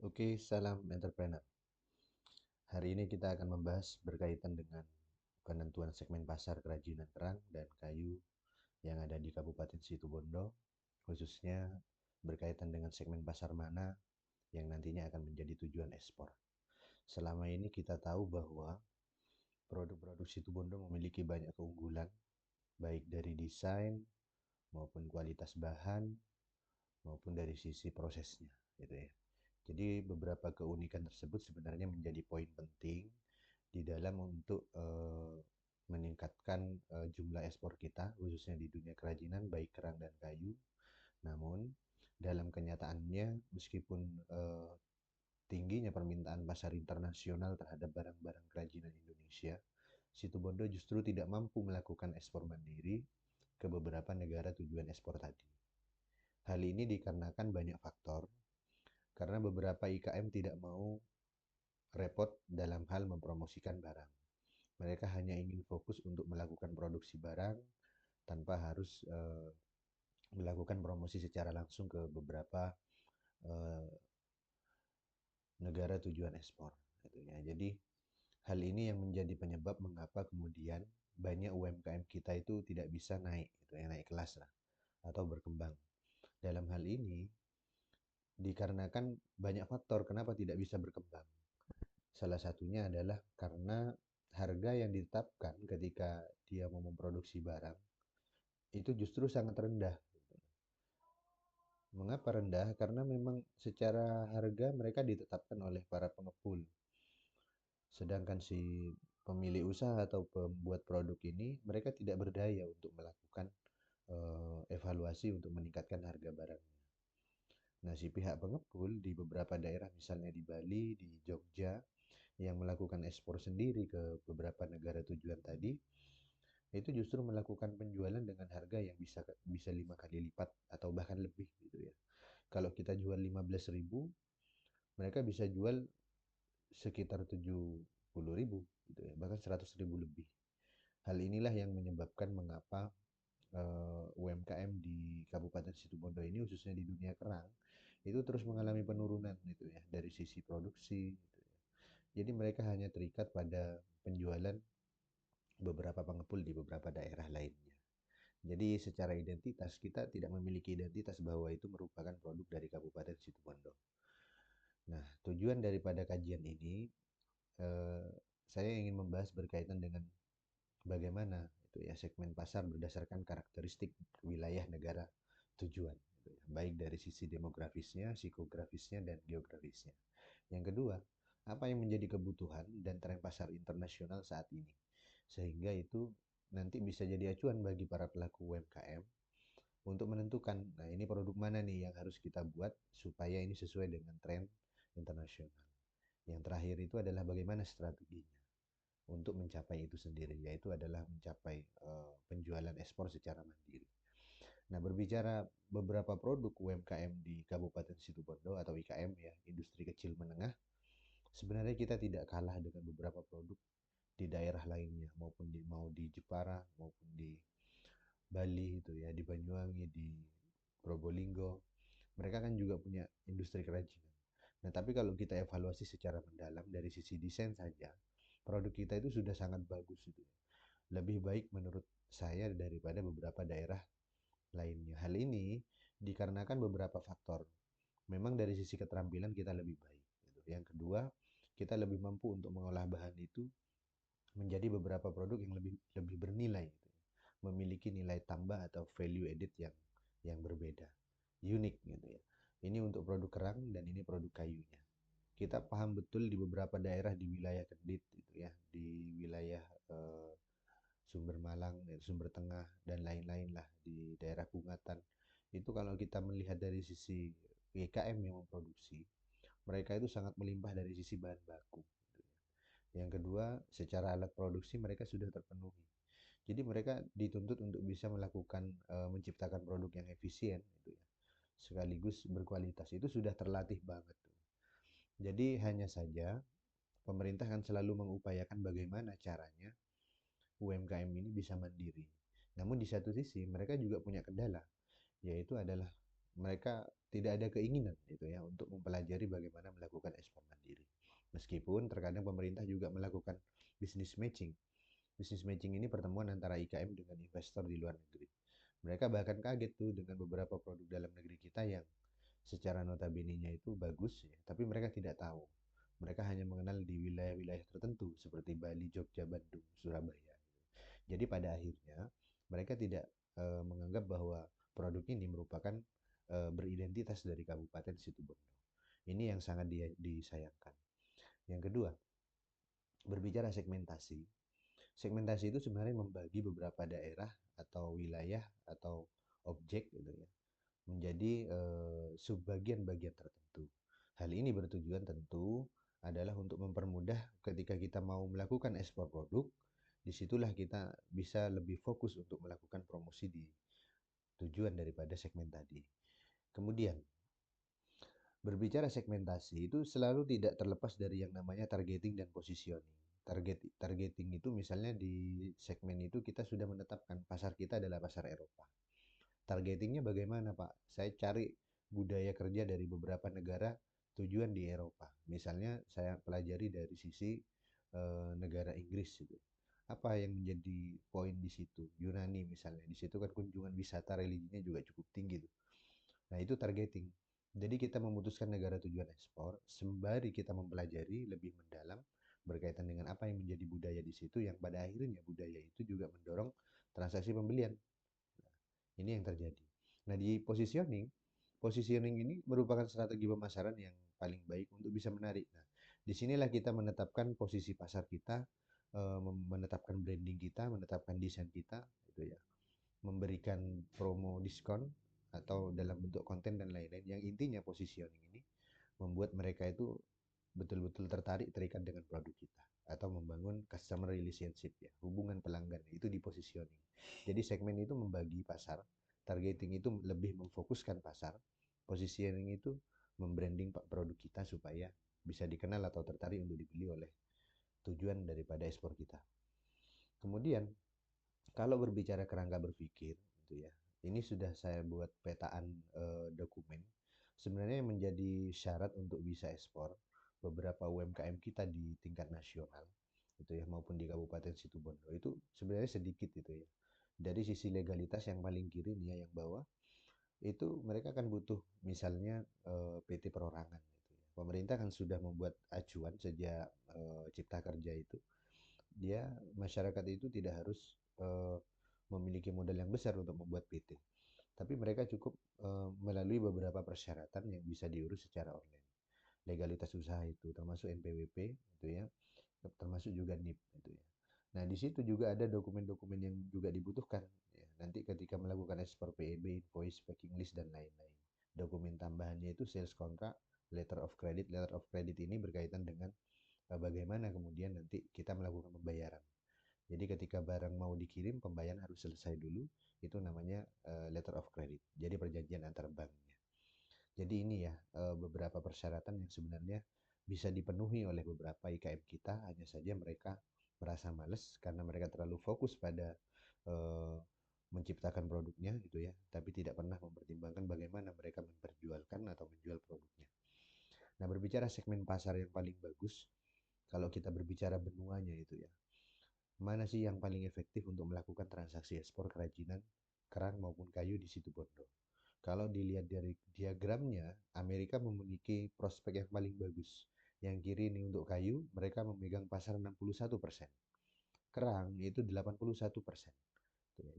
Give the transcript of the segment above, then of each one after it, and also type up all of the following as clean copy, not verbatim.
Oke, salam entrepreneur. Hari ini kita akan membahas berkaitan dengan penentuan segmen pasar kerajinan kerang dan kayu yang ada di Kabupaten Situbondo, khususnya berkaitan dengan segmen pasar mana yang nantinya akan menjadi tujuan ekspor. Selama ini kita tahu bahwa produk-produk Situbondo memiliki banyak keunggulan, baik dari desain maupun kualitas bahan maupun dari sisi prosesnya, gitu ya. Jadi beberapa keunikan tersebut sebenarnya menjadi poin penting di dalam untuk meningkatkan jumlah ekspor kita, khususnya di dunia kerajinan, baik kerang dan kayu. Namun, dalam kenyataannya, meskipun tingginya permintaan pasar internasional terhadap barang-barang kerajinan Indonesia, Situbondo justru tidak mampu melakukan ekspor mandiri ke beberapa negara tujuan ekspor tadi. Hal ini dikarenakan banyak faktor, karena beberapa IKM tidak mau repot dalam hal mempromosikan barang. Mereka hanya ingin fokus untuk melakukan produksi barang tanpa harus melakukan promosi secara langsung ke beberapa eh, negara tujuan ekspor. Gitu ya. Jadi hal ini yang menjadi penyebab mengapa kemudian banyak UMKM kita itu tidak bisa naik, gitu ya, naik kelas lah atau berkembang. Dalam hal ini dikarenakan banyak faktor kenapa tidak bisa berkembang. Salah satunya adalah karena harga yang ditetapkan ketika dia mau memproduksi barang itu justru sangat rendah. Mengapa rendah? Karena memang secara harga mereka ditetapkan oleh para pengepul. Sedangkan si pemilik usaha atau pembuat produk ini mereka tidak berdaya untuk melakukan evaluasi untuk meningkatkan harga barangnya. Nah, si pihak pengepul di beberapa daerah misalnya di Bali, di Jogja yang melakukan ekspor sendiri ke beberapa negara tujuan tadi, itu justru melakukan penjualan dengan harga yang bisa 5 kali lipat atau bahkan lebih gitu ya. Kalau kita jual 15.000, mereka bisa jual sekitar 70.000 gitu ya, bahkan 100.000 lebih. Hal inilah yang menyebabkan mengapa UMKM di Kabupaten Situbondo ini khususnya di dunia kerang itu terus mengalami penurunan gitu ya dari sisi produksi gitu ya. Jadi mereka hanya terikat pada penjualan beberapa pengepul di beberapa daerah lainnya. Jadi secara identitas kita tidak memiliki identitas bahwa itu merupakan produk dari Kabupaten Situbondo. Nah, tujuan daripada kajian ini eh, saya ingin membahas berkaitan dengan bagaimana itu ya segmen pasar berdasarkan karakteristik wilayah negara tujuan, gitu ya. Baik dari sisi demografisnya, psikografisnya, dan geografisnya. Yang kedua, apa yang menjadi kebutuhan dan tren pasar internasional saat ini, sehingga itu nanti bisa jadi acuan bagi para pelaku UMKM untuk menentukan, nah ini produk mana nih yang harus kita buat supaya ini sesuai dengan tren internasional. Yang terakhir itu adalah bagaimana strateginya untuk mencapai itu sendiri, yaitu adalah mencapai penjualan ekspor secara mandiri. Nah, berbicara beberapa produk UMKM di Kabupaten Situbondo atau IKM ya, industri kecil menengah, sebenarnya kita tidak kalah dengan beberapa produk di daerah lainnya, maupun mau di Jepara maupun di Bali itu ya, di Banyuwangi, di Probolinggo. Mereka kan juga punya industri kerajinan. Nah, tapi kalau kita evaluasi secara mendalam dari sisi desain saja, produk kita itu sudah sangat bagus itu ya. Lebih baik menurut saya daripada beberapa daerah lainnya. Hal ini dikarenakan beberapa faktor. Memang dari sisi keterampilan kita lebih baik. Gitu. Yang kedua, kita lebih mampu untuk mengolah bahan itu menjadi beberapa produk yang lebih lebih bernilai, gitu ya. Memiliki nilai tambah atau value added yang berbeda, unik gitu ya. Ini untuk produk kerang dan ini produk kayunya. Kita paham betul di beberapa daerah di wilayah Kedit gitu ya, di wilayah Sumber Malang, Sumber Tengah dan lain-lain lah di daerah Bungatan. Itu kalau kita melihat dari sisi GKM yang memproduksi, mereka itu sangat melimpah dari sisi bahan baku. Gitu ya. Yang kedua, secara alat produksi mereka sudah terpenuhi. Jadi mereka dituntut untuk bisa melakukan menciptakan produk yang efisien gitu ya. Sekaligus berkualitas. Itu sudah terlatih banget tuh. Jadi hanya saja pemerintah kan selalu mengupayakan bagaimana caranya UMKM ini bisa mandiri. Namun di satu sisi mereka juga punya kendala, yaitu adalah mereka tidak ada keinginan gitu ya untuk mempelajari bagaimana melakukan ekspor mandiri. Meskipun terkadang pemerintah juga melakukan business matching. Business matching ini pertemuan antara IKM dengan investor di luar negeri. Mereka bahkan kaget tuh dengan beberapa produk dalam negeri kita yang secara notabene-nya itu bagus ya, tapi mereka tidak tahu. Mereka hanya mengenal di wilayah-wilayah tertentu seperti Bali, Jogja, Bandung, Surabaya. Jadi pada akhirnya mereka tidak menganggap bahwa produk ini merupakan beridentitas dari Kabupaten Situbondo. Ini yang sangat disayangkan. Yang kedua, berbicara segmentasi. Segmentasi itu sebenarnya membagi beberapa daerah atau wilayah atau objek gitu ya menjadi subbagian-bagian tertentu. Hal ini bertujuan tentu adalah untuk mempermudah ketika kita mau melakukan ekspor produk, disitulah kita bisa lebih fokus untuk melakukan promosi di tujuan daripada segmen tadi. Kemudian, berbicara segmentasi itu selalu tidak terlepas dari yang namanya targeting dan positioning. Targeting itu misalnya di segmen itu kita sudah menetapkan pasar kita adalah pasar Eropa. Targetingnya bagaimana, Pak? Saya cari budaya kerja dari beberapa negara tujuan di Eropa. Misalnya saya pelajari dari sisi negara Inggris gitu. Apa yang menjadi poin di situ? Yunani misalnya. Di situ kan kunjungan wisata religinya juga cukup tinggi tuh. Nah, itu targeting. Jadi kita memutuskan negara tujuan ekspor sembari kita mempelajari lebih mendalam berkaitan dengan apa yang menjadi budaya di situ yang pada akhirnya budaya itu juga mendorong transaksi pembelian. Ini yang terjadi. Nah, di positioning, positioning ini merupakan strategi pemasaran yang paling baik untuk bisa menarik. Nah, disinilah kita menetapkan posisi pasar kita, menetapkan branding kita, menetapkan desain kita, gitu ya, memberikan promo diskon atau dalam bentuk konten dan lain-lain. Yang intinya positioning ini membuat mereka itu betul-betul tertarik terikat dengan produk kita atau membangun customer relationship ya, hubungan pelanggan itu di positioning. Jadi segmen itu membagi pasar, targeting itu lebih memfokuskan pasar, positioning itu membranding produk kita supaya bisa dikenal atau tertarik untuk dibeli oleh tujuan daripada ekspor kita. Kemudian kalau berbicara kerangka berpikir gitu ya, ini sudah saya buat petaan dokumen. Sebenarnya yang menjadi syarat untuk bisa ekspor beberapa UMKM kita di tingkat nasional itu ya maupun di Kabupaten Situbondo itu sebenarnya sedikit itu ya. Dari sisi legalitas yang paling kiri nih ya yang bawah itu mereka kan butuh misalnya PT perorangan gitu ya. Pemerintah kan sudah membuat acuan sejak Cipta Kerja itu dia masyarakat itu tidak harus eh, memiliki modal yang besar untuk membuat PT. Tapi mereka cukup melalui beberapa persyaratan yang bisa diurus secara online. Legalitas usaha itu termasuk NPWP itu ya, termasuk juga NIP itu ya. Nah, di situ juga ada dokumen-dokumen yang juga dibutuhkan ya. Nanti ketika melakukan ekspor PEB, invoice, packing list dan lain-lain. Dokumen tambahannya itu sales contract, letter of credit. Letter of credit ini berkaitan dengan bagaimana kemudian nanti kita melakukan pembayaran. Jadi ketika barang mau dikirim, pembayaran harus selesai dulu. Itu namanya letter of credit. Jadi perjanjian antar banknya. Jadi ini ya beberapa persyaratan yang sebenarnya bisa dipenuhi oleh beberapa IKM kita. Hanya saja mereka merasa males karena mereka terlalu fokus pada eh, menciptakan produknya gitu ya. Tapi tidak pernah mempertimbangkan bagaimana mereka memperjualkan atau menjual produknya. Nah, berbicara segmen pasar yang paling bagus, kalau kita berbicara benuanya itu ya, mana sih yang paling efektif untuk melakukan transaksi ekspor kerajinan kerang maupun kayu di situ Bondo? Kalau dilihat dari diagramnya, Amerika memiliki prospek yang paling bagus. Yang kiri ini untuk kayu, mereka memegang pasar 61%. Kerang itu 81%.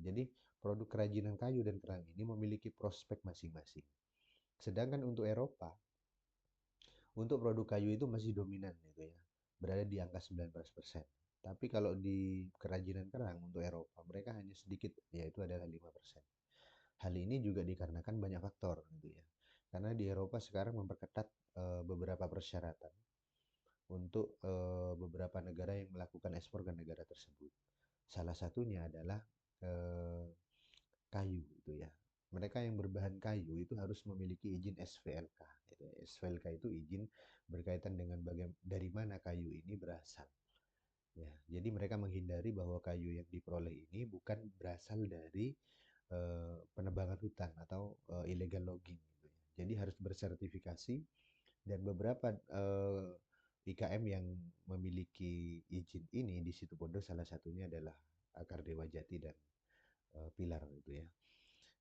Jadi produk kerajinan kayu dan kerang ini memiliki prospek masing-masing. Sedangkan untuk Eropa, untuk produk kayu itu masih dominan gitu ya, berada di angka 19%. Tapi kalau di kerajinan kerang untuk Eropa, mereka hanya sedikit, yaitu adalah 5%. Hal ini juga dikarenakan banyak faktor gitu ya. Karena di Eropa sekarang memperketat beberapa persyaratan untuk beberapa negara yang melakukan ekspor ke negara tersebut. Salah satunya adalah eh, kayu gitu ya. Mereka yang berbahan kayu itu harus memiliki izin SVLK. Gitu. SVLK itu izin berkaitan dengan dari mana kayu ini berasal. Ya, jadi mereka menghindari bahwa kayu yang diperoleh ini bukan berasal dari penebangan hutan atau illegal logging Jadi harus bersertifikasi dan beberapa IKM yang memiliki izin ini di Situbondo salah satunya adalah Akar Dewa Jati dan Pilar gitu ya.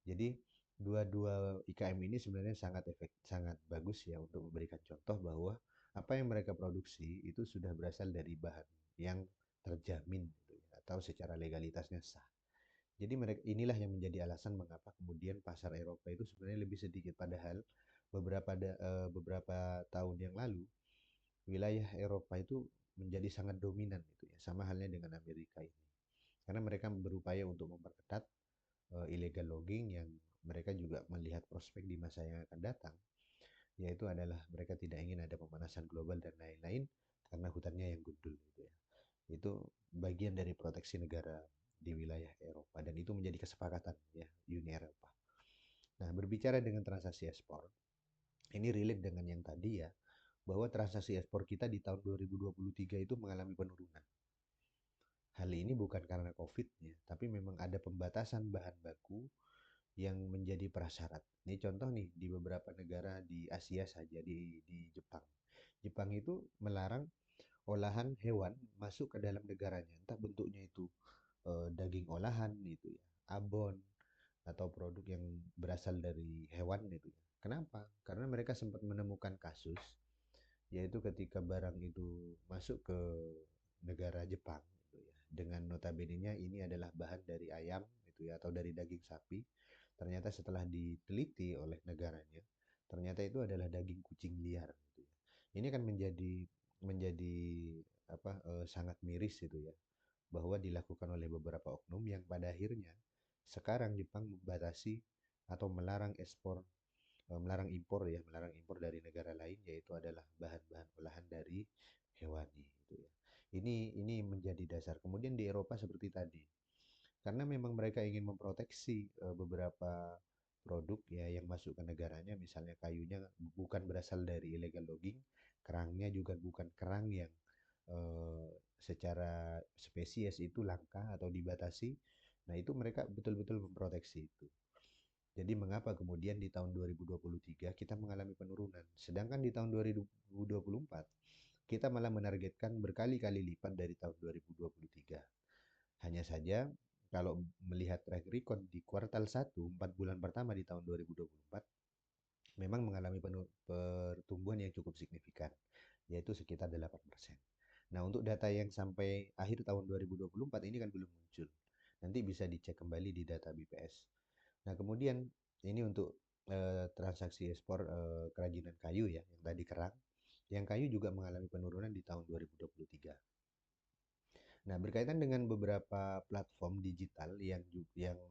Jadi dua-dua IKM ini sebenarnya sangat bagus ya untuk memberikan contoh bahwa apa yang mereka produksi itu sudah berasal dari bahan yang terjamin gitu ya, atau secara legalitasnya sah. Jadi mereka inilah yang menjadi alasan mengapa kemudian pasar Eropa itu sebenarnya lebih sedikit, padahal beberapa tahun yang lalu wilayah Eropa itu menjadi sangat dominan gitu ya, sama halnya dengan Amerika ini. Karena mereka berupaya untuk memperketat illegal logging yang mereka juga melihat prospek di masa yang akan datang, yaitu adalah mereka tidak ingin ada pemanasan global dan lain-lain karena hutannya yang gundul gitu ya. Itu bagian dari proteksi negara di wilayah Eropa dan itu menjadi kesepakatan ya Uni Eropa. Nah, berbicara dengan transaksi ekspor, ini relate dengan yang tadi ya, bahwa transaksi ekspor kita di tahun 2023 itu mengalami penurunan. Hal ini bukan karena COVID ya, tapi memang ada pembatasan bahan baku yang menjadi prasyarat. Ini contoh nih di beberapa negara di Asia saja, di Jepang. Jepang itu melarang olahan hewan masuk ke dalam negaranya, entah bentuknya itu daging olahan gitu ya, abon atau produk yang berasal dari hewan gitu ya. Kenapa? Karena mereka sempat menemukan kasus yaitu ketika barang itu masuk ke negara Jepang gitu ya, dengan notabene-nya ini adalah bahan dari ayam gitu ya atau dari daging sapi. Ternyata setelah diteliti oleh negaranya, ternyata itu adalah daging kucing liar gitu ya. Ini kan menjadi sangat miris gitu ya, bahwa dilakukan oleh beberapa oknum yang pada akhirnya sekarang Jepang membatasi atau melarang impor dari negara lain, yaitu adalah bahan-bahan olahan dari hewani gitu ya. Ini menjadi dasar. Kemudian di Eropa seperti tadi, karena memang mereka ingin memproteksi beberapa produk ya yang masuk ke negaranya, misalnya kayunya bukan berasal dari illegal logging, kerangnya juga bukan kerang yang eh, secara spesies itu langka atau dibatasi. Nah, itu mereka betul-betul memproteksi itu. Jadi mengapa kemudian di tahun 2023 kita mengalami penurunan, sedangkan di tahun 2024 kita malah menargetkan berkali-kali lipat dari tahun 2023. Hanya saja kalau melihat track record di kuartal 1, 4 bulan pertama di tahun 2024, memang mengalami pertumbuhan yang cukup signifikan, yaitu sekitar 8%. Nah, untuk data yang sampai akhir tahun 2024 ini kan belum muncul. Nanti bisa dicek kembali di data BPS. Nah, kemudian ini untuk transaksi ekspor kerajinan kayu ya, yang tadi kerang. Yang kayu juga mengalami penurunan di tahun 2023. Nah, berkaitan dengan beberapa platform digital yang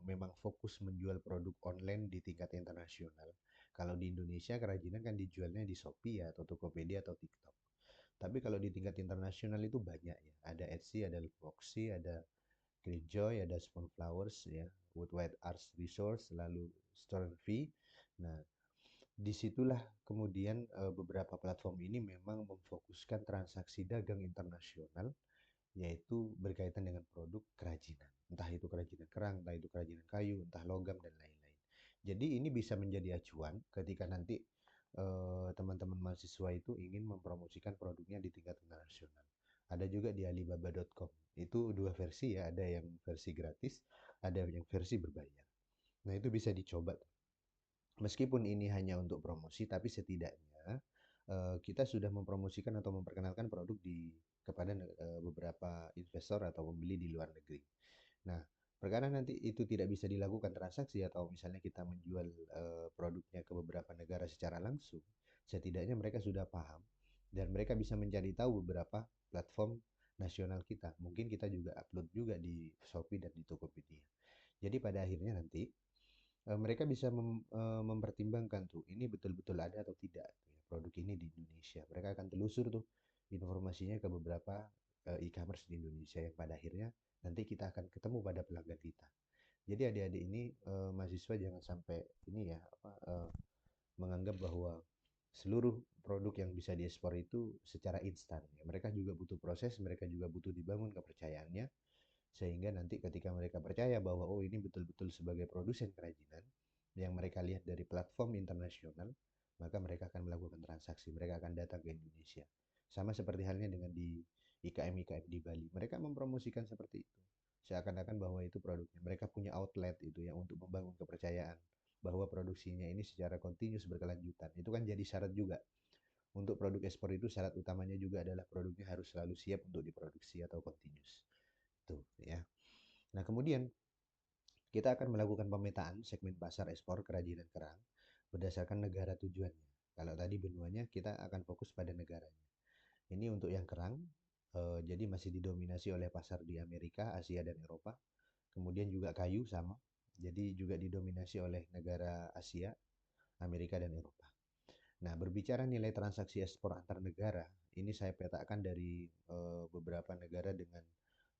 memang fokus menjual produk online di tingkat internasional. Kalau di Indonesia kerajinan kan dijualnya di Shopee ya, atau Tokopedia atau TikTok. Tapi kalau di tingkat internasional itu banyak ya. Ada Etsy, ada Voxy, ada Greenjoy, ada Spoonflowers ya, Woodwide Arts Resource, lalu Stormfee. Nah, disitulah kemudian beberapa platform ini memang memfokuskan transaksi dagang internasional, yaitu berkaitan dengan produk kerajinan. Entah itu kerajinan kerang, entah itu kerajinan kayu, entah logam, dan lain-lain. Jadi ini bisa menjadi acuan ketika nanti teman-teman mahasiswa itu ingin mempromosikan produknya di tingkat internasional. Ada juga di alibaba.com. Itu dua versi ya, ada yang versi gratis, ada yang versi berbayar. Nah, itu bisa dicoba. Meskipun ini hanya untuk promosi, tapi setidaknya kita sudah mempromosikan atau memperkenalkan produk kepada beberapa investor atau pembeli di luar negeri. Nah, perkara nanti itu tidak bisa dilakukan transaksi atau misalnya kita menjual produknya ke beberapa negara secara langsung, setidaknya mereka sudah paham dan mereka bisa mencari tahu beberapa platform nasional kita. Mungkin kita juga upload juga di Shopee dan di Tokopedia. Jadi pada akhirnya nanti mereka bisa mempertimbangkan tuh ini betul-betul ada atau tidak tuh ya, produk ini di Indonesia. Mereka akan telusur tuh informasinya ke beberapa e-commerce di Indonesia yang pada akhirnya nanti kita akan ketemu pada pelanggan kita. Jadi adik-adik ini mahasiswa jangan sampai ini ya menganggap bahwa seluruh produk yang bisa diekspor itu secara instan. Ya. Mereka juga butuh proses, mereka juga butuh dibangun kepercayaannya sehingga nanti ketika mereka percaya bahwa oh ini betul-betul sebagai produsen kerajinan yang mereka lihat dari platform internasional, maka mereka akan melakukan transaksi, mereka akan datang ke Indonesia. Sama seperti halnya dengan di IKM-IKM di Bali, mereka mempromosikan seperti itu. Seakan-akan bahwa itu produknya. Mereka punya outlet itu ya untuk membangun kepercayaan bahwa produksinya ini secara kontinus berkelanjutan. Itu kan jadi syarat juga. Untuk produk ekspor itu syarat utamanya juga adalah produknya harus selalu siap untuk diproduksi atau kontinus. Tuh ya. Nah, kemudian kita akan melakukan pemetaan segmen pasar ekspor kerajinan kerang berdasarkan negara tujuannya. Kalau tadi benuanya, kita akan fokus pada negaranya. Ini untuk yang kerang, jadi masih didominasi oleh pasar di Amerika, Asia, dan Eropa. Kemudian juga kayu sama, jadi juga didominasi oleh negara Asia, Amerika, dan Eropa. Nah, berbicara nilai transaksi ekspor antar negara, ini saya petakan dari beberapa negara dengan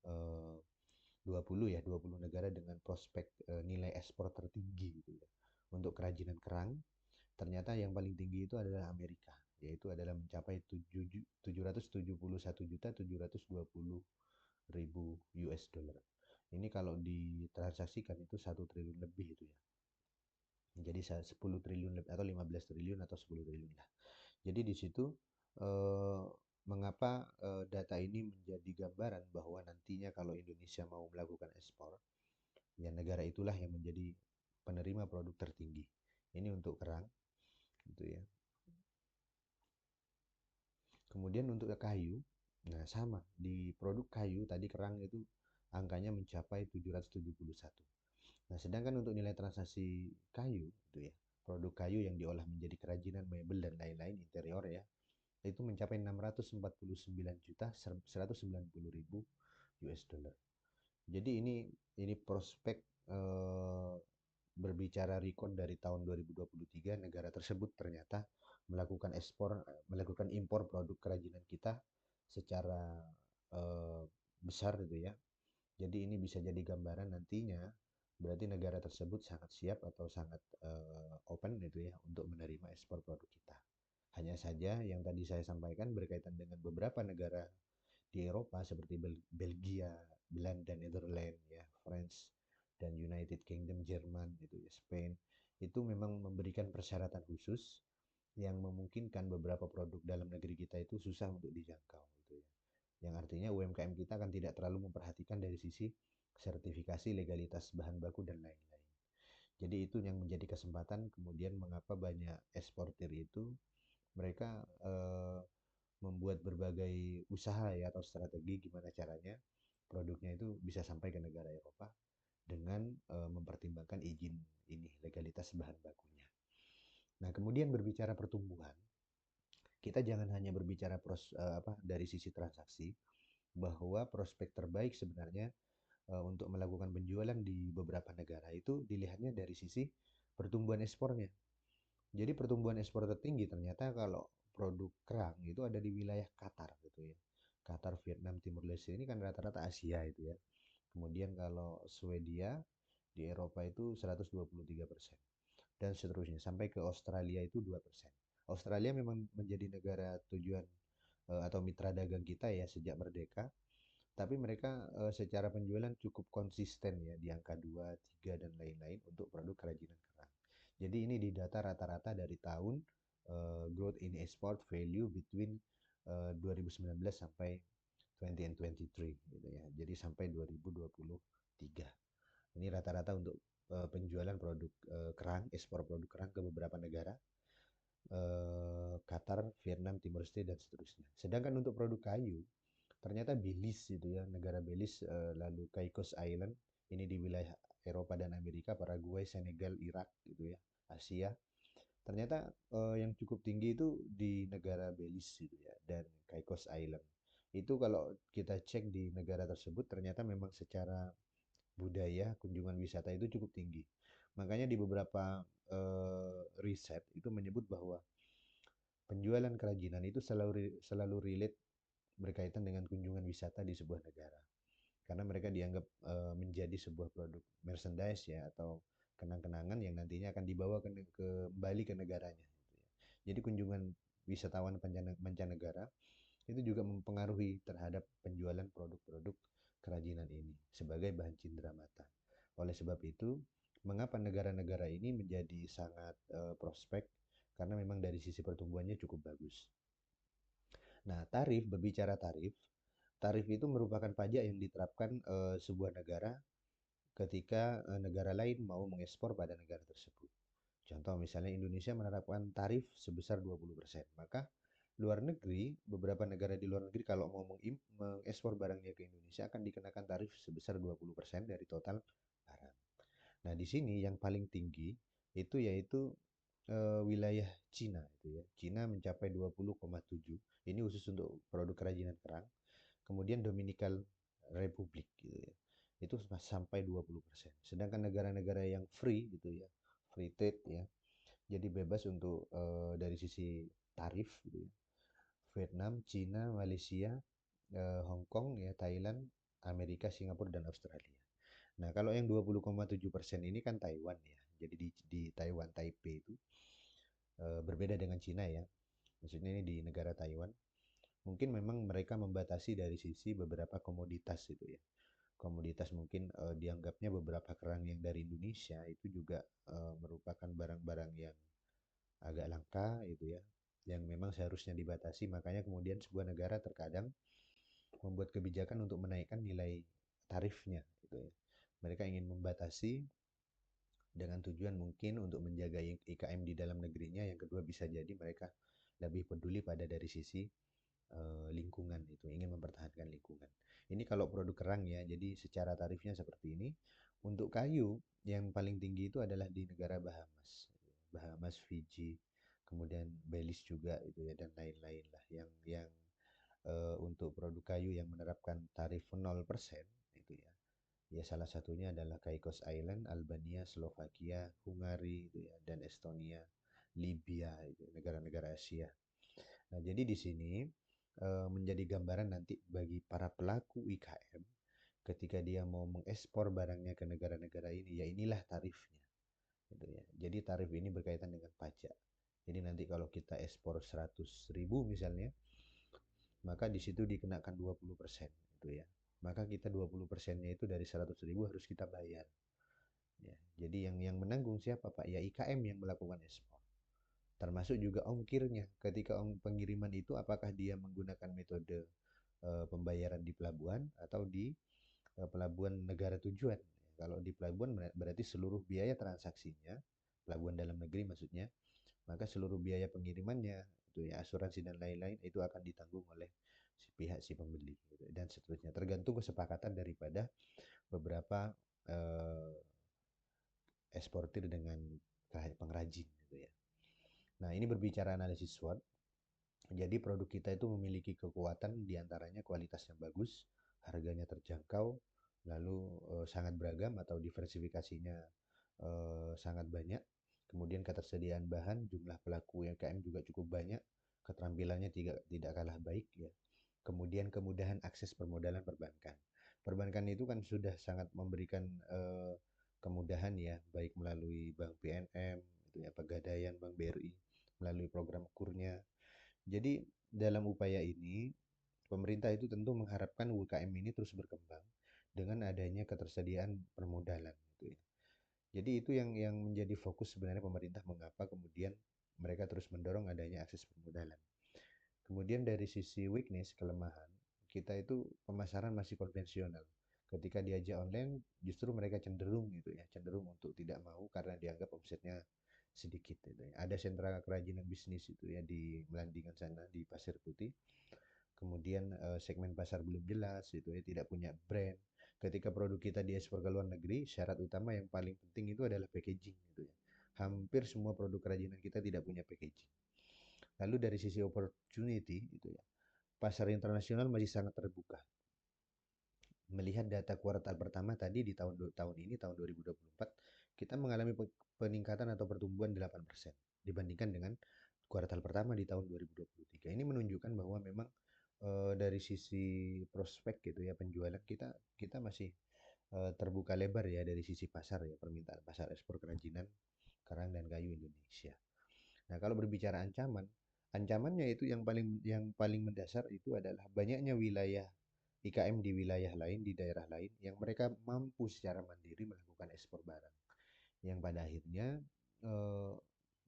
eh, 20 negara dengan prospek nilai ekspor tertinggi gitu ya. Untuk kerajinan kerang, ternyata yang paling tinggi itu adalah Amerika, yaitu adalah mencapai 771.720.000 US dollar. Ini kalau ditransaksikan itu 1 triliun lebih itu ya. Jadi 10 triliun atau 15 triliun atau 10 triliun lah. Jadi di situ eh, mengapa data ini menjadi gambaran bahwa nantinya kalau Indonesia mau melakukan ekspor, ya negara itulah yang menjadi penerima produk tertinggi. Ini untuk kerang, gitu ya. Kemudian untuk kayu, nah sama di produk kayu tadi kerang itu angkanya mencapai 771. Nah, sedangkan untuk nilai transaksi kayu itu ya, produk kayu yang diolah menjadi kerajinan mebel dan lain-lain interior ya, itu mencapai 649.190.000 US dollar. Jadi ini prospek eh, berbicara rekor dari tahun 2023 negara tersebut ternyata melakukan impor produk kerajinan kita secara eh, besar gitu ya. Jadi ini bisa jadi gambaran nantinya berarti negara tersebut sangat siap atau sangat open gitu ya untuk menerima ekspor produk kita. Hanya saja yang tadi saya sampaikan berkaitan dengan beberapa negara di Eropa seperti Belgia, Belanda, Netherlands, ya, France, dan United Kingdom, Jerman, itu ya, Spain, itu memang memberikan persyaratan khusus yang memungkinkan beberapa produk dalam negeri kita itu susah untuk dijangkau, gitu ya. Yang artinya UMKM kita kan tidak terlalu memperhatikan dari sisi sertifikasi, legalitas bahan baku dan lain-lain. Jadi itu yang menjadi kesempatan kemudian mengapa banyak eksportir itu mereka membuat berbagai usaha ya atau strategi gimana caranya produknya itu bisa sampai ke negara Eropa dengan mempertimbangkan izin ini legalitas bahan bakunya. Nah, kemudian berbicara pertumbuhan, kita jangan hanya berbicara dari sisi transaksi bahwa prospek terbaik sebenarnya untuk melakukan penjualan di beberapa negara itu dilihatnya dari sisi pertumbuhan ekspornya. Jadi pertumbuhan ekspor tertinggi ternyata kalau produk kerang itu ada di wilayah Qatar gitu ya. Qatar, Vietnam, Timur Leste ini kan rata-rata Asia itu ya. Kemudian kalau Swedia di Eropa itu 123% dan seterusnya sampai ke Australia itu 2%. Australia memang menjadi negara tujuan atau mitra dagang kita ya sejak merdeka, tapi mereka secara penjualan cukup konsisten ya di angka 2, 3 dan lain-lain untuk produk kerajinan kerang. Jadi ini di data rata-rata dari tahun growth in export value between 2019 sampai 2023 gitu ya. Jadi sampai 2023. Ini rata-rata untuk penjualan produk kerang, ekspor produk kerang ke beberapa negara. Qatar, Vietnam, Timor Leste dan seterusnya. Sedangkan untuk produk kayu, ternyata Belize itu ya, negara Belize, lalu Caicos Island, ini di wilayah Eropa dan Amerika, Paraguay, Senegal, Irak gitu ya, Asia. Ternyata yang cukup tinggi itu di negara Belize gitu ya, dan Caicos Island. Itu kalau kita cek di negara tersebut, ternyata memang secara budaya, kunjungan wisata itu cukup tinggi. Makanya di beberapa riset itu menyebut bahwa penjualan kerajinan itu selalu relate berkaitan dengan kunjungan wisata di sebuah negara. Karena mereka dianggap menjadi sebuah produk merchandise ya atau kenang-kenangan yang nantinya akan dibawa kembali ke negaranya. Gitu ya. Jadi kunjungan wisatawan mancanegara itu juga mempengaruhi terhadap penjualan produk-produk kerajinan ini sebagai bahan cindera mata. Oleh sebab itu, mengapa negara-negara ini menjadi sangat prospek karena memang dari sisi pertumbuhannya cukup bagus. Nah, berbicara tarif, tarif itu merupakan pajak yang diterapkan sebuah negara ketika negara lain mau mengekspor pada negara tersebut. Contoh misalnya Indonesia menerapkan tarif sebesar 20%, maka luar negeri, beberapa negara di luar negeri kalau mau mengekspor barangnya ke Indonesia akan dikenakan tarif sebesar 20% dari total barang. Nah, di sini yang paling tinggi itu yaitu wilayah Cina itu ya. Cina mencapai 20,7. Ini khusus untuk produk kerajinan kerang. Kemudian Dominican Republic gitu ya. Itu sampai 20%. Sedangkan negara-negara yang free gitu ya, free trade ya. Jadi bebas untuk dari sisi tarif gitu ya. Vietnam, Cina, Malaysia, Hong Kong ya, Thailand, Amerika, Singapura dan Australia. Nah, kalau yang 20,7% ini kan Taiwan ya. Jadi di Taiwan, Taipei itu berbeda dengan Cina ya. Maksudnya ini di negara Taiwan. Mungkin memang mereka membatasi dari sisi beberapa komoditas itu ya. Komoditas mungkin dianggapnya beberapa kerang yang dari Indonesia itu juga merupakan barang-barang yang agak langka itu ya. Yang memang seharusnya dibatasi. Makanya kemudian sebuah negara terkadang membuat kebijakan untuk menaikkan nilai tarifnya gitu ya. Mereka ingin membatasi dengan tujuan mungkin untuk menjaga IKM di dalam negerinya. Yang kedua bisa jadi mereka lebih peduli pada dari sisi lingkungan itu, ingin mempertahankan lingkungan. Ini kalau produk kerang ya, jadi secara tarifnya seperti ini. Untuk kayu yang paling tinggi itu adalah di negara Bahamas, Bahamas, Fiji, kemudian Belize juga itu ya dan lain-lain lah yang untuk produk kayu yang menerapkan tarif 0% itu ya. Ya salah satunya adalah Caicos Island, Albania, Slovakia, Hungari itu ya, dan Estonia, Libya itu negara-negara Asia. Nah, jadi di sini menjadi gambaran nanti bagi para pelaku IKM ketika dia mau mengekspor barangnya ke negara-negara ini, ya inilah tarifnya. Gitu ya. Jadi tarif ini berkaitan dengan pajak. Jadi nanti kalau kita ekspor 100.000 misalnya, maka di situ dikenakan 20% gitu ya. Maka kita 20%-nya itu dari 100.000 harus kita bayar. Ya, jadi yang menanggung siapa Pak? Ya IKM yang melakukan ekspor. Termasuk juga ongkirnya. Ketika pengiriman itu apakah dia menggunakan metode pembayaran di pelabuhan atau di pelabuhan negara tujuan. Kalau di pelabuhan berarti seluruh biaya transaksinya, pelabuhan dalam negeri maksudnya, maka seluruh biaya pengirimannya, itu ya asuransi dan lain-lain itu akan ditanggung oleh si pihak si pembeli gitu, dan seterusnya. Tergantung kesepakatan daripada beberapa eh, eksportir dengan pengrajin gitu ya. Nah, ini berbicara analisis SWOT. Jadi produk kita itu memiliki kekuatan diantaranya kualitas yang bagus, harganya terjangkau, lalu sangat beragam atau diversifikasinya sangat banyak. Kemudian ketersediaan bahan, jumlah pelaku UMKM juga cukup banyak, keterampilannya tidak kalah baik ya. Kemudian kemudahan akses permodalan perbankan. Perbankan itu kan sudah sangat memberikan kemudahan ya, baik melalui Bank BNM, itu ya Pegadaian, Bank BRI, melalui program kurnya. Jadi dalam upaya ini, pemerintah itu tentu mengharapkan UKM ini terus berkembang dengan adanya ketersediaan permodalan gitu ya. Jadi itu yang menjadi fokus sebenarnya pemerintah mengapa kemudian mereka terus mendorong adanya akses permodalan. Kemudian dari sisi weakness, kelemahan, kita itu pemasaran masih konvensional. Ketika diajak online, justru mereka cenderung gitu ya, cenderung untuk tidak mau karena dianggap omsetnya sedikit gitu ya. Ada sentra kerajinan bisnis itu ya di Melandingan sana di Pasir Putih. Kemudian segmen pasar belum jelas itu ya, tidak punya brand. Ketika produk kita diekspor ke luar negeri, syarat utama yang paling penting itu adalah packaging gitu ya. Hampir semua produk kerajinan kita tidak punya packaging. Lalu dari sisi opportunity itu ya, pasar internasional masih sangat terbuka. Melihat data kuartal pertama tadi di tahun ini tahun 2024 kita mengalami peningkatan atau pertumbuhan 8% dibandingkan dengan kuartal pertama di tahun 2023. Ini menunjukkan bahwa memang dari sisi prospek gitu ya penjualan kita masih terbuka lebar ya dari sisi pasar ya permintaan pasar ekspor kerajinan kerang dan kayu Indonesia. Nah, kalau berbicara ancaman, ancamannya itu yang paling mendasar itu adalah banyaknya wilayah IKM di wilayah lain, di daerah lain yang mereka mampu secara mandiri melakukan ekspor barang. Yang pada akhirnya eh,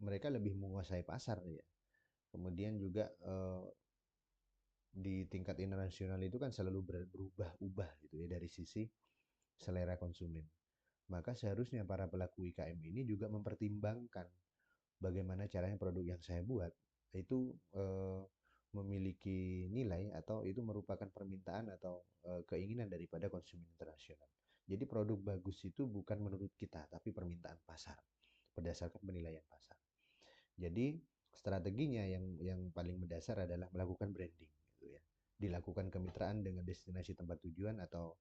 mereka lebih menguasai pasar ya. Kemudian juga di tingkat internasional itu kan selalu berubah-ubah gitu ya dari sisi selera konsumen. Maka seharusnya para pelaku IKM ini juga mempertimbangkan bagaimana caranya produk yang saya buat itu memiliki nilai atau itu merupakan permintaan atau keinginan daripada konsumen internasional. Jadi produk bagus itu bukan menurut kita, tapi permintaan pasar berdasarkan penilaian pasar. Jadi strateginya yang paling mendasar adalah melakukan branding, gitu ya. Dilakukan kemitraan dengan destinasi tempat tujuan atau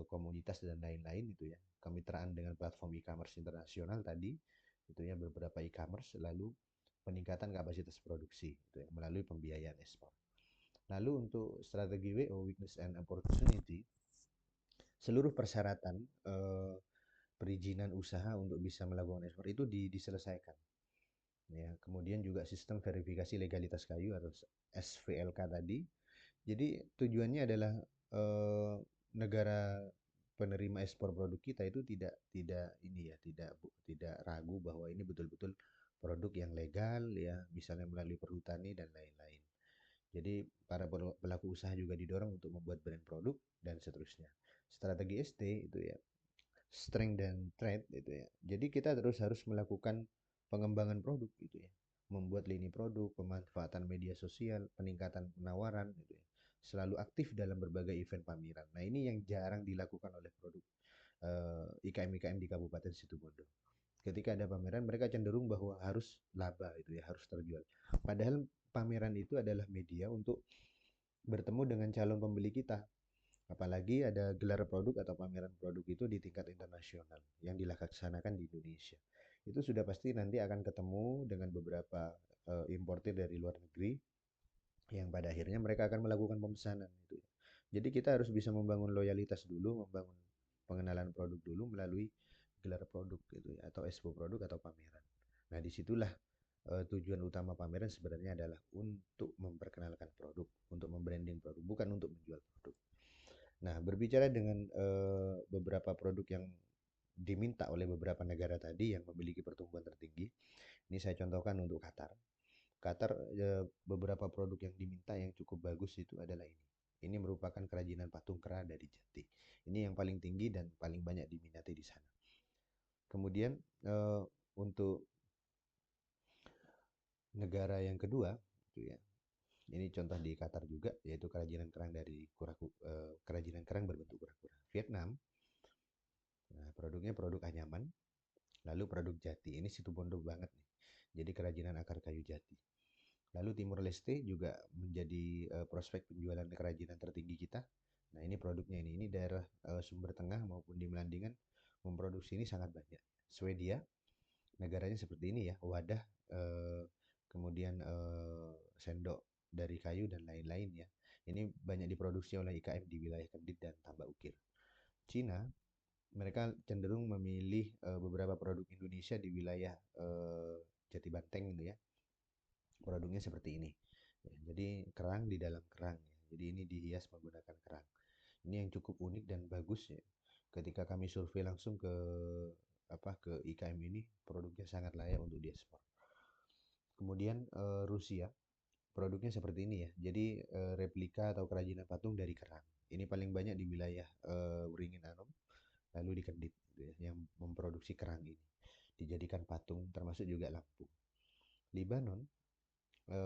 komunitas dan lain-lain itu ya. Kemitraan dengan platform e-commerce internasional tadi, itu ya beberapa e-commerce, lalu peningkatan kapasitas produksi gitu ya, melalui pembiayaan ekspor. Lalu untuk strategi WO, weakness and opportunity, seluruh persyaratan perizinan usaha untuk bisa melakukan ekspor itu diselesaikan. Ya, kemudian juga sistem verifikasi legalitas kayu atau SVLK tadi. Jadi tujuannya adalah eh, negara penerima ekspor produk kita itu tidak ini ya, tidak ragu bahwa ini betul-betul produk yang legal ya, misalnya melalui perhutani dan lain-lain. Jadi para pelaku usaha juga didorong untuk membuat brand produk dan seterusnya. Strategi ST itu ya, strength dan trade itu ya. Jadi kita terus harus melakukan pengembangan produk gitu ya. Membuat lini produk, pemanfaatan media sosial, peningkatan penawaran gitu ya. Selalu aktif dalam berbagai event pameran. Nah, ini yang jarang dilakukan oleh produk IKM-IKM di Kabupaten Situbondo. Ketika ada pameran, mereka cenderung bahwa harus laba itu ya, harus terjual. Padahal pameran itu adalah media untuk bertemu dengan calon pembeli kita. Apalagi ada gelar produk atau pameran produk itu di tingkat internasional yang dilaksanakan di Indonesia. Itu sudah pasti nanti akan ketemu dengan beberapa importir dari luar negeri yang pada akhirnya mereka akan melakukan pemesanan itu. Jadi kita harus bisa membangun loyalitas dulu, membangun pengenalan produk dulu melalui gelar produk gitu ya, atau expo produk atau pameran. Nah, disitulah tujuan utama pameran sebenarnya adalah untuk memperkenalkan produk, untuk membranding produk, bukan untuk menjual produk. Nah, berbicara dengan beberapa produk yang diminta oleh beberapa negara tadi yang memiliki pertumbuhan tertinggi, ini saya contohkan untuk Qatar. Qatar beberapa produk yang diminta yang cukup bagus itu adalah ini. Ini merupakan kerajinan patung kera dari jati. Ini yang paling tinggi dan paling banyak diminati di sana. Kemudian untuk negara yang kedua, itu ya. Ini contoh di Qatar juga, yaitu kerajinan kerang dari kerajinan kerang berbentuk kura-kura. Vietnam, nah, produknya produk anyaman, lalu produk jati. Ini Situbondo banget nih. Jadi kerajinan akar kayu jati. Lalu Timur Leste juga menjadi prospek penjualan kerajinan tertinggi kita. Nah, ini produknya ini daerah sumber tengah maupun di Melandingan memproduksi ini sangat banyak. Swedia, negaranya seperti ini ya, wadah, kemudian sendok dari kayu dan lain-lain ya. Ini banyak diproduksi oleh IKM di wilayah Kendit dan Tambak Ukir. Cina, mereka cenderung memilih beberapa produk Indonesia di wilayah Jati Banteng gitu ya. Produknya seperti ini. Ya, jadi kerang di dalam kerang ya. Jadi ini dihias menggunakan kerang. Ini yang cukup unik dan bagus ya. Ketika kami survei langsung ke IKM ini, produknya sangat layak untuk diekspor. Kemudian Rusia, produknya seperti ini ya. Jadi replika atau kerajinan patung dari kerang. Ini paling banyak di wilayah Wringin Anom, lalu di Kendit gitu ya, yang memproduksi kerang ini. Dijadikan patung termasuk juga lampu. Libanon,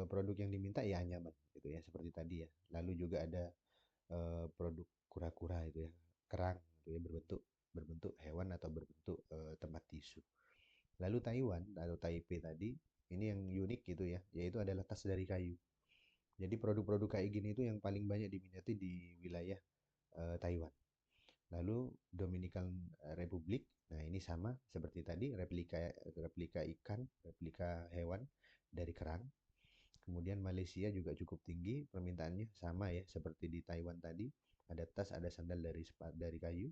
produk yang diminta ya anyaman gitu ya seperti tadi ya. Lalu juga ada produk kura-kura itu ya, kerang gitu ya berbentuk berbentuk hewan atau berbentuk tempat tisu. Lalu Taiwan atau Taipei tadi, ini yang unik gitu ya, yaitu adalah tas dari kayu. Jadi produk-produk kayak gini itu yang paling banyak diminati di wilayah Taiwan. Lalu Dominican Republic, nah ini sama seperti tadi, replika replika ikan, replika hewan dari kerang. Kemudian Malaysia juga cukup tinggi permintaannya, sama ya seperti di Taiwan tadi. Ada tas, ada sandal dari kayu,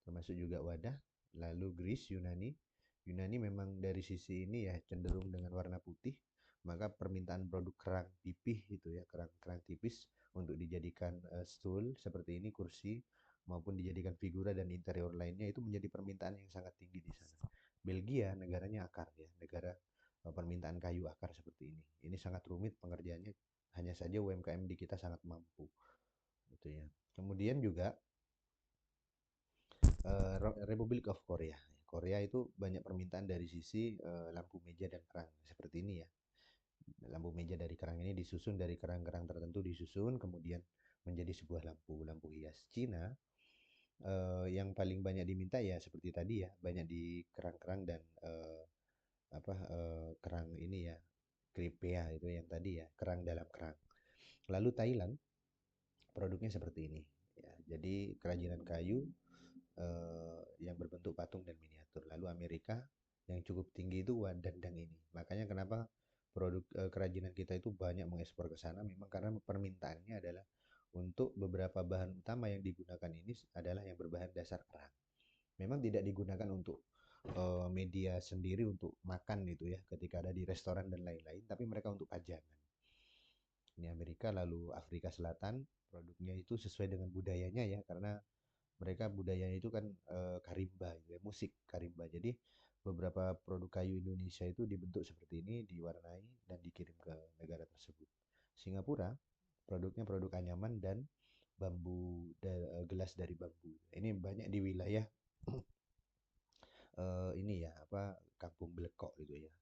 termasuk juga wadah. Lalu Greece, Yunani. Yunani memang dari sisi ini ya cenderung dengan warna putih, maka permintaan produk kerang pipih itu ya, kerang-kerang tipis untuk dijadikan stool seperti ini, kursi maupun dijadikan figura dan interior lainnya itu menjadi permintaan yang sangat tinggi di sana. Belgia negaranya akar ya, negara permintaan kayu akar seperti ini. Ini sangat rumit pengerjaannya, hanya saja UMKM di kita sangat mampu, gitu ya. Kemudian juga Republic of Korea. Korea itu banyak permintaan dari sisi lampu meja dan kerang seperti ini ya. Lampu meja dari kerang ini disusun dari kerang-kerang tertentu, disusun kemudian menjadi sebuah lampu hias. Cina yang paling banyak diminta ya seperti tadi ya, banyak di kerang-kerang dan kerang ini ya, Crepea itu yang tadi ya, kerang dalam kerang. Lalu Thailand produknya seperti ini ya. Jadi kerajinan kayu yang berbentuk patung dan miniatur. Lalu Amerika yang cukup tinggi itu wadandang ini. Makanya kenapa produk kerajinan kita itu banyak mengekspor ke sana, memang karena permintaannya adalah untuk beberapa bahan utama yang digunakan ini adalah yang berbahan dasar kerang. Memang tidak digunakan untuk media sendiri untuk makan gitu ya, ketika ada di restoran dan lain-lain, tapi mereka untuk pajangan. Ini Amerika, lalu Afrika Selatan, produknya itu sesuai dengan budayanya ya, karena mereka budayanya itu kan karimba, gitu ya, musik karimba. Jadi beberapa produk kayu Indonesia itu dibentuk seperti ini, diwarnai dan dikirim ke negara tersebut. Singapura produknya produk anyaman dan gelas dari bambu. Ini banyak di wilayah ini ya apa Kampung Belekok gitu ya.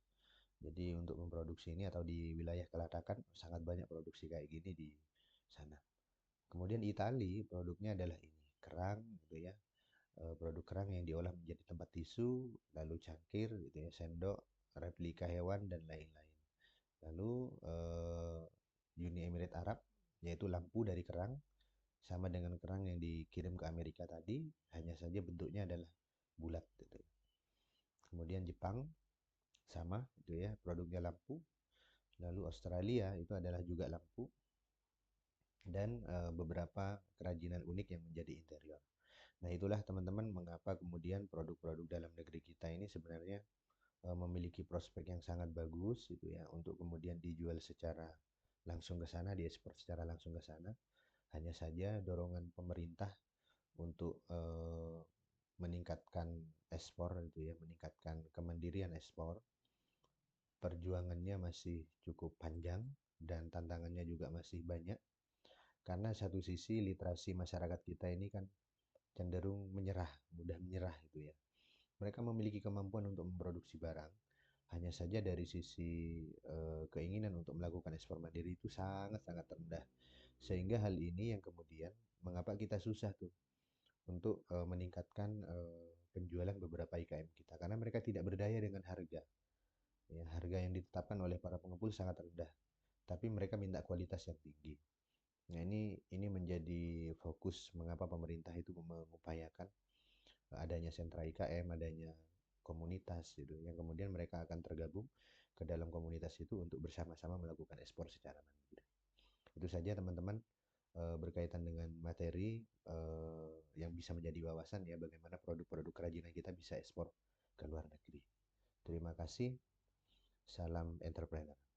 Jadi untuk memproduksi ini atau di wilayah Kelatakan sangat banyak produksi kayak gini di sana. Kemudian Itali produknya adalah ini kerang gitu ya. Produk kerang yang diolah menjadi tempat tisu, lalu cangkir gitu ya, sendok, replika hewan dan lain-lain. Lalu Uni Emirat Arab yaitu lampu dari kerang sama dengan kerang yang dikirim ke Amerika tadi, hanya saja bentuknya adalah bulat gitu. Kemudian Jepang sama gitu ya, produknya lampu. Lalu Australia itu adalah juga lampu dan beberapa kerajinan unik yang menjadi interior. Nah, itulah teman-teman mengapa kemudian produk-produk dalam negeri kita ini sebenarnya memiliki prospek yang sangat bagus gitu ya untuk kemudian dijual secara langsung ke sana, diekspor secara langsung ke sana. Hanya saja dorongan pemerintah untuk meningkatkan ekspor itu ya, meningkatkan kemandirian ekspor. Perjuangannya masih cukup panjang dan tantangannya juga masih banyak karena satu sisi literasi masyarakat kita ini kan cenderung menyerah, mudah menyerah gitu ya. Mereka memiliki kemampuan untuk memproduksi barang, hanya saja dari sisi keinginan untuk melakukan ekspor mandiri itu sangat-sangat rendah. Sehingga hal ini yang kemudian mengapa kita susah tuh untuk meningkatkan penjualan beberapa IKM kita karena mereka tidak berdaya dengan harga. Ya, harga yang ditetapkan oleh para pengepul sangat rendah, tapi mereka minta kualitas yang tinggi. Nah, ini menjadi fokus mengapa pemerintah itu mengupayakan adanya sentra IKM, adanya komunitas gitu, yang kemudian mereka akan tergabung ke dalam komunitas itu untuk bersama-sama melakukan ekspor secara mandiri. Itu saja teman-teman berkaitan dengan materi yang bisa menjadi wawasan ya bagaimana produk-produk kerajinan kita bisa ekspor ke luar negeri. Terima kasih. Salam entrepreneur.